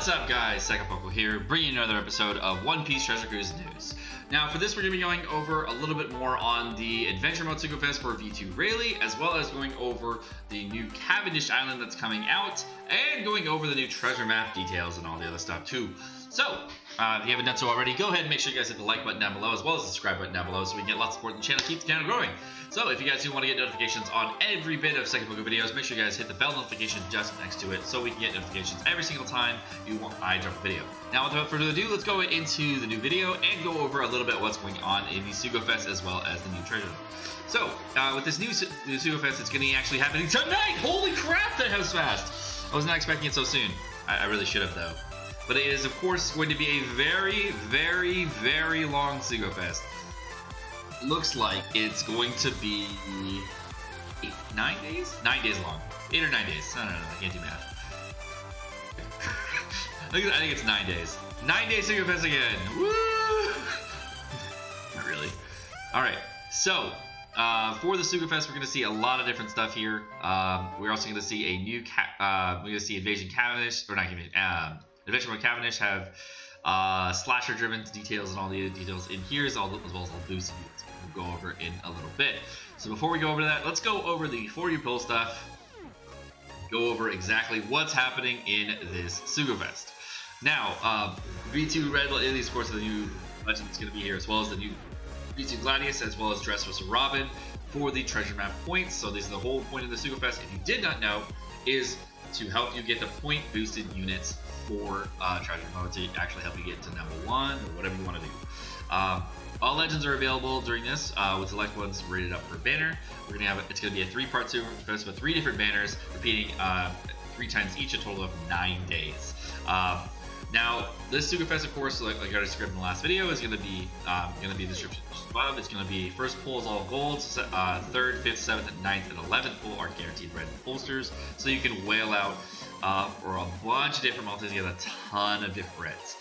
What's up, guys? Sekapoko here, bringing you another episode of One Piece Treasure Cruise News. Now, for this, we're going to be going over a little bit more on the Adventure Mode Sugofest for V2 Rayleigh, as well as going over the new Cavendish Island that's coming out, and going over the new treasure map details and all the other stuff, too. So, if you haven't done so already, go ahead and make sure you guys hit the like button down below, as well as the subscribe button down below, so we can get lots of support in the channel, keep the channel growing. So, if you guys do want to get notifications on every bit of Sekapoko videos, make sure you guys hit the bell notification just next to it, so we can get notifications every single time I drop a video. Now, without further ado, let's go into the new video and go over a little bit what's going on in the Sugofest, as well as the new treasure. So, with this new Sugofest, it's going to be actually happening tonight! Holy crap, that was fast! I was not expecting it so soon. I really should have, though. But it is, of course, going to be a very, very, very long Sugofest. Looks like it's going to be 9 days? 9 days long. 8 or 9 days. I don't know. I can't do math. I think it's 9 days. 9 days Sugofest again. Woo! Not really. Alright. So, for the Sugofest, we're going to see a lot of different stuff here. We're also going to see a new we're going to see Invasion Cavendish, or not Cavendish, Adventure Mode Cavendish have slasher-driven details and all the details in here, as well as all boosts we'll go over in a little bit. So before we go over that, let's go over the 4U pull stuff. Go over exactly what's happening in this Sugofest. Now, V2 Red is, of course, the new legend that's going to be here, as well as the new V2 Gladius, as well as Dressrosa Robin for the treasure map points. So this is the whole point of the Sugofest, if you did not know, is to help you get the point boosted units for treasure mode to actually help you get to number 1 or whatever you want to do. All legends are available during this, with select ones rated up per banner. We're gonna have it's gonna be a 3-part Sugofest with 3 different banners, repeating 3 times each, a total of 9 days. Now, this Sugofest, of course, like I described in the last video, is gonna be the description above. It's gonna be first pull is all gold, 3rd, 5th, 7th, 9th, and 11th pull are guaranteed red posters, so you can whale out for a bunch of different multis. You get a ton of different reds.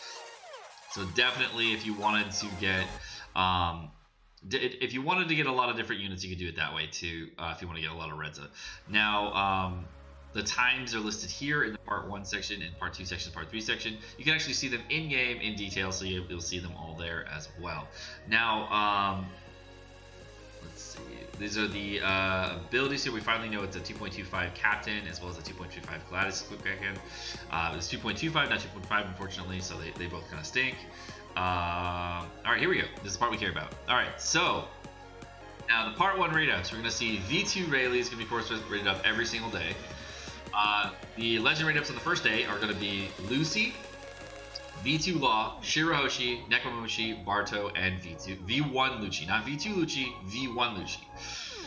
So definitely, if you wanted to get a lot of different units, you could do it that way too. If you want to get a lot of reds. Now, the times are listed here in the Part 1 section, and Part 2 section, Part 3 section. You can actually see them in game in detail, so you'll see them all there as well. Now, let's see. These are the abilities here. We finally know it's a 2.25 Captain, as well as a 2.25 Gladius Captain. It's 2.25, not 2.5, unfortunately, so they both kind of stink. Alright, here we go. This is the part we care about. Alright, so now the Part 1 raid ups. We're going to see V2 Rayleigh is going to be, of course, rated up every single day. The legend raid ups on the first day are going to be Lucy, V2 Law, Shirahoshi, Nekomamushi, Barto, and V1 Lucci. Not V2 Lucci, V1 Lucci.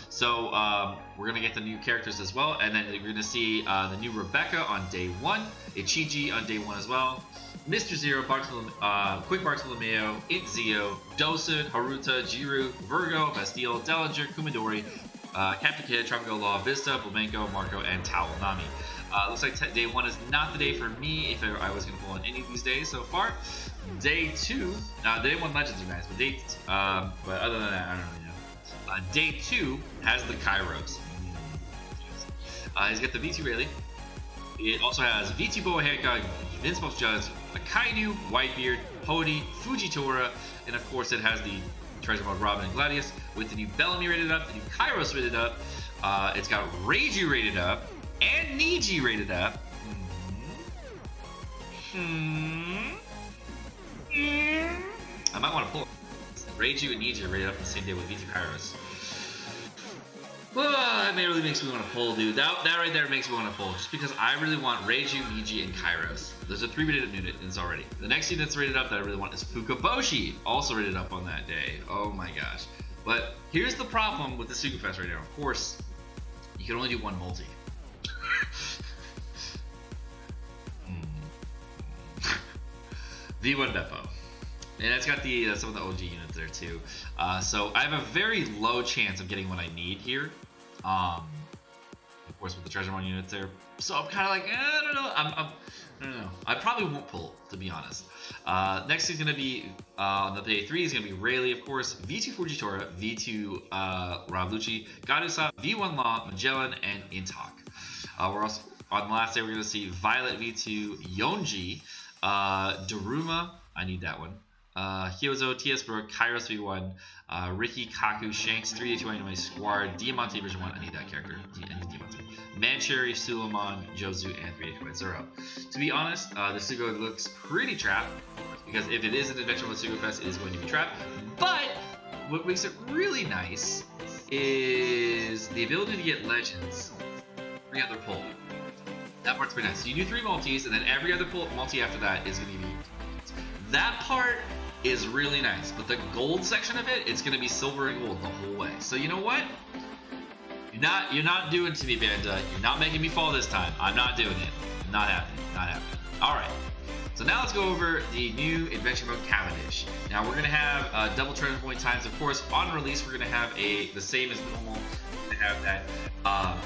So we're going to get the new characters as well, and then we're going to see the new Rebecca on day 1, Ichiji on day 1 as well, Mr. Zero, Quick Bartolomeo, Itzio, Dosun, Haruta, Jiru, Virgo, Bastille, Dellinger, Kumadori, Captain Kid, Tropical Law, Vista, Blamenko, Marco, and Nami. Looks like day 1 is not the day for me if I was going to pull on any of these days so far. Day 2, day 1 legends are nice, but other than that, I don't really know. Day 2 has the Kairos. He's got the V2 Rayleigh. It also has V2 Boa Hancock, Invincible Judge, Akainu, Whitebeard, Hody, Fujitora, and of course it has the Treasure Mode Robin and Gladius with the new Bellamy rated up, the new Kairos rated up. It's got Reiju rated up and Niji rated up. I might want to pull Reiju and Niji are rated up on the same day with V2 Kairos. That really makes me want to pull, dude. That right there makes me want to pull, just because I really want Reiju, Niji, and Kairos. There's a 3 rated up units already. The next unit that's rated up that I really want is Fukaboshi, also rated up on that day. Oh my gosh. But here's the problem with the Sugofest right now. Of course, you can only do 1 multi. V1 Beppo. And it's got the some of the OG units there too. So I have a very low chance of getting what I need here. Of course, with the treasure mode units there. So I'm kind of like, I don't know. I don't know. I probably won't pull, to be honest. Next is going to be, on the day 3 is going to be Rayleigh, of course, V2 Fujitora, V2 Rabuchi, Gadusa, V1 Law, Magellan, and Intok. We're also, on the last day, we're going to see Violet V2 Yonji, Daruma, I need that one. Hyozo, TS Brook, Kairos V1, Ricky, Kaku, Shanks, 3D2 Anime Squad, Diamante version 1, I need that character, I need Diamante. Mancherry, Suleiman, Jozu, and 3D2 Zero. To be honest, the Sugo looks pretty trapped, because if it is an adventure with Sugofest, it is going to be trapped. But what makes it really nice is the ability to get legends every other pull. That part's pretty nice. So you do 3 multis, and then every other multi after that is going to be that part is really nice, but the gold section of it, it's going to be silver and gold the whole way. So you know what? You're not doing it to me, Banda. You're not making me fall this time. I'm not doing it. Not happening. Not happening. All right. So now let's go over the new Adventure Mode Cavendish. Now we're going to have double treasure point times. Of course, on release, we're going to have the same as normal. We're going to have that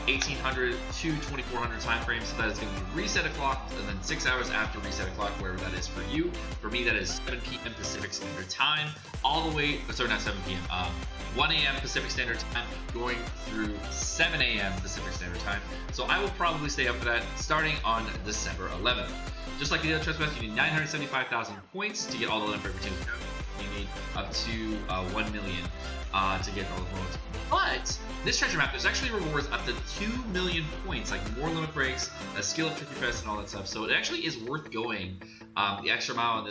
1800 to 2400 time frame, so that is going to be reset o'clock, and then 6 hours after reset o'clock, wherever that is for you. For me, that is 7 p.m. Pacific Standard Time, all the way, sorry, not 7 p.m., 1 a.m. Pacific Standard Time, going through 7 a.m. Pacific Standard Time. So I will probably stay up for that, starting on December 11th. Just like the other treasure maps, you need 975,000 points to get all the limit for every 2. You need up to 1 million to get all the points. But this treasure map, there's actually rewards up to 2 million points, like more limit breaks, a skill up 50% and all that stuff. So it actually is worth going the extra mile on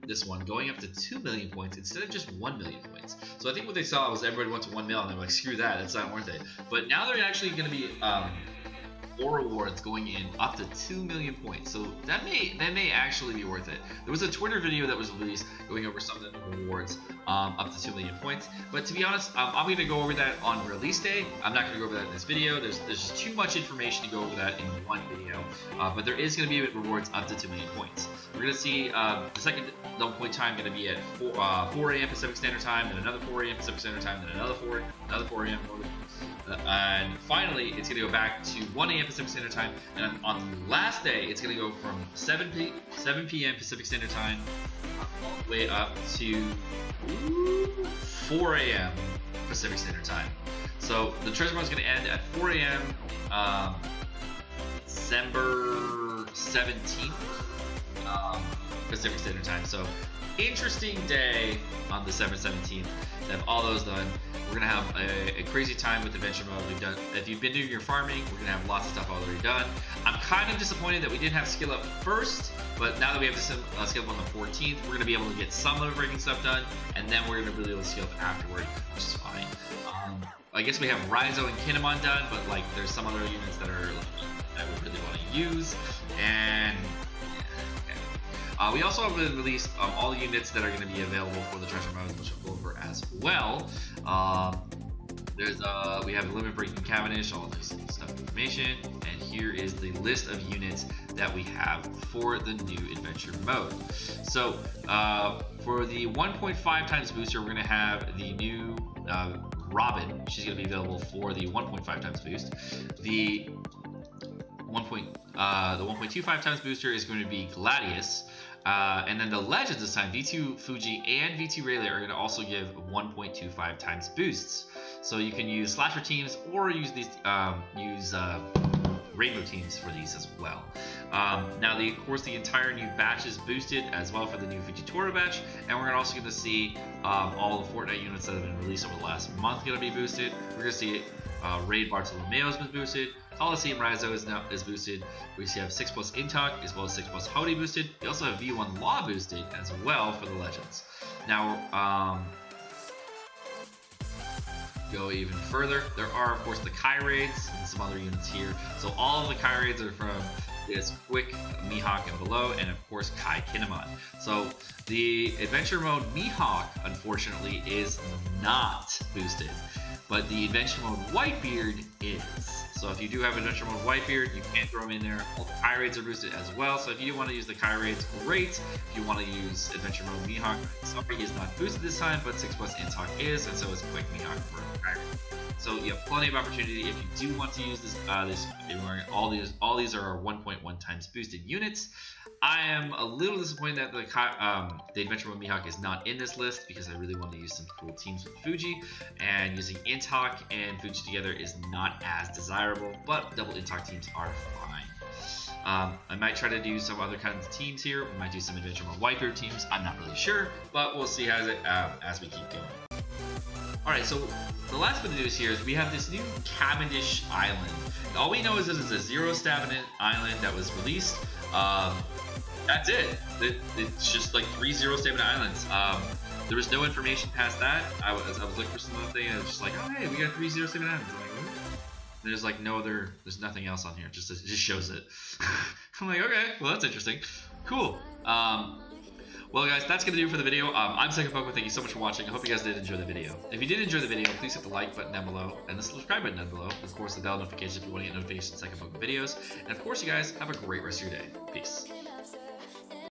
this one, going up to 2 million points instead of just 1 million points. So I think what they saw was everybody went to 1 mil and they're like, screw that, that's not worth it. But now they're actually going to be more rewards going in up to 2 million points, so that may actually be worth it. There was a Twitter video that was released going over some of the rewards up to 2 million points, but to be honest, I'm going to go over that on release day. I'm not going to go over that in this video. There's just too much information to go over that in one video, but there is going to be rewards up to 2 million points. We're going to see the second double point time going to be at 4 a.m. Pacific Standard Time, then another 4 a.m. Pacific Standard Time, then another 4 a.m. And finally, it's going to go back to 1 a.m. Pacific Standard Time, and on the last day, it's going to go from 7 p.m. Pacific Standard Time all the way up to 4 a.m. Pacific Standard Time. So the treasure map is going to end at 4 a.m. December 17th Pacific Standard Time. So interesting day on December 17th to have all those done. We're going to have a crazy time with Adventure Mode. We've done, if you've been doing your farming, we're going to have lots of stuff already done. I'm kind of disappointed that we didn't have skill up first, but now that we have the skill up on the 14th, we're going to be able to get some limit breaking stuff done, and then we're going to really able to skill up afterward, which is fine. I guess we have Raizo and Kinemon done, but like there's some other units that we really want to use, and we also have released all the units that are going to be available for the treasure modes, which I'll go over as well. We have a limit breaking Cavendish, all of this stuff information, and here is the list of units that we have for the new adventure mode. So for the 1.5 times booster, we're going to have the new Robin. She's going to be available for the 1.5 times boost. The 1.25 times booster is going to be Gladius. And then the legends this time, V2 Fuji and V2 Rayleigh are going to also give 1.25 times boosts. So you can use slasher teams or use these rainbow teams for these as well. Now, of course, the entire new batch is boosted as well for the new Fujitora batch, and we're also going to see all the Fortnite units that have been released over the last month going to be boosted. We're going to see Raid Bartolomeo's been boosted. Coliseum Raizo is boosted. We have 6+ Intok as well as 6+ Hody boosted. We also have V1 Law boosted as well for the Legends. Now, go even further. There are, of course, the Kai Raids and some other units here. So all of the Kai Raids are from this Quick, Mihawk, and below, and of course Kai Kinemon. So the Adventure Mode Mihawk, unfortunately, is not boosted, but the Adventure Mode Whitebeard is. So if you do have Adventure Mode Whitebeard, you can throw them in there. All the Kai Raids are boosted as well. So if you do want to use the Kai Raids, great. If you want to use Adventure Mode Mihawk, sorry, he is not boosted this time, but 6+ Intok is, and so is Quick Mihawk for Kai Raid. So you have plenty of opportunity if you do want to use this. All these are 1.1 times boosted units. I am a little disappointed that the Adventure Mode Mihawk is not in this list because I really want to use some cool teams with Fuji, and using Intok and Fuji together is not as desirable, but double Intok teams are fine. I might try to do some other kinds of teams here. We might do some Adventure Mode Whitebeard teams. I'm not really sure, but we'll see as we keep going. Alright, so the last bit of news here is we have this new Cavendish Island. All we know is this is a 0 stamina island that was released. That's it. It's just like 3 0 stamina islands. There was no information past that. I was looking for something and it was just like, oh hey, we got 3 0 stamina islands. I'm like, what? There's like no other, there's nothing else on here. It just shows it. I'm like, okay, well that's interesting. Cool. Well guys, that's going to do it for the video. I'm Sekapoko, thank you so much for watching. I hope you guys did enjoy the video. If you did enjoy the video, please hit the like button down below and the subscribe button down below. And of course the bell notification if you want to get notifications of Sekapoko videos. And of course you guys, have a great rest of your day. Peace.